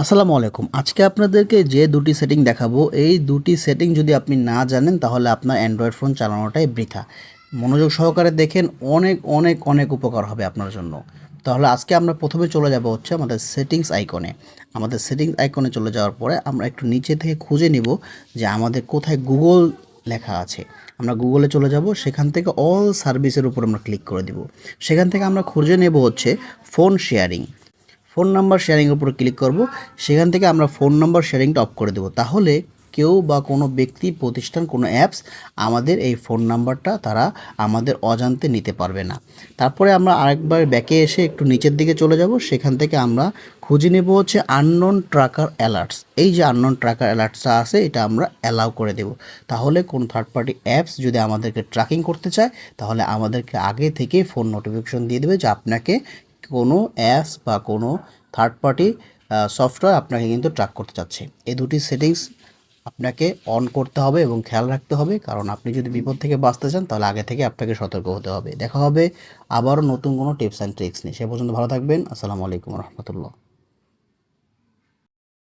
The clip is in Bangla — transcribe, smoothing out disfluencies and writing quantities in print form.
আসসালামু আলাইকুম। আজকে আপনাদেরকে যে দুটি সেটিং দেখাবো, এই দুটি সেটিং যদি আপনি না জানেন তাহলে আপনার অ্যান্ড্রয়েড ফোন চালানোটাই বৃথা। মনোযোগ সহকারে দেখেন, অনেক অনেক অনেক উপকার হবে আপনার জন্য। তাহলে আজকে আমরা প্রথমে চলে যাব হচ্ছে আমাদের সেটিংস আইকনে। আমাদের সেটিংস আইকনে চলে যাওয়ার পরে আমরা একটু নিচে থেকে খুঁজে নিব যে আমাদের কোথায় গুগল লেখা আছে। আমরা গুগলে চলে যাব, সেখান থেকে অল সার্ভিসের উপর আমরা ক্লিক করে দিব। সেখান থেকে আমরা খুঁজে নেব হচ্ছে ফোন শেয়ারিং। ফোন নাম্বার শেয়ারিংয়ের উপর ক্লিক করব। সেখান থেকে আমরা ফোন নাম্বার শেয়ারিংটা অফ করে দেব। তাহলে কেউ বা কোনো ব্যক্তি, প্রতিষ্ঠান, কোনো অ্যাপস আমাদের এই ফোন নাম্বারটা তারা আমাদের অজান্তে নিতে পারবে না। তারপরে আমরা আরেকবার ব্যাকে এসে একটু নিচের দিকে চলে যাব। সেখান থেকে আমরা খুঁজে নেব হচ্ছে আননোন ট্র্যাকার অ্যালার্টস। এই যে আননোন ট্র্যাকার অ্যালার্টসটা আছে, এটা আমরা অ্যালাউ করে দেব। তাহলে কোনো থার্ড পার্টি অ্যাপস যদি আমাদেরকে ট্র্যাকিং করতে চায়, তাহলে আমাদেরকে আগে থেকে ফোন নোটিফিকেশন দিয়ে দেবে যে আপনাকে কোনো অ্যাপস বা কোনো থার্ড পার্টি সফটওয়্যার আপনাকে কিন্তু ট্র্যাক করতে চাচ্ছে। এই দুটি সেটিংস আপনাকে অন করতে হবে এবং খেয়াল রাখতে হবে, কারণ আপনি যদি বিপদ থেকে বাঁচতে চান তাহলে আগে থেকে আপনাকে সতর্ক হতে হবে। দেখা হবে আবারও নতুন কোনো টিপস অ্যান্ড ট্রিক্স নিয়ে। সে পর্যন্ত ভালো থাকবেন। আসসালামু আলাইকুম রহমতুল্লাহ।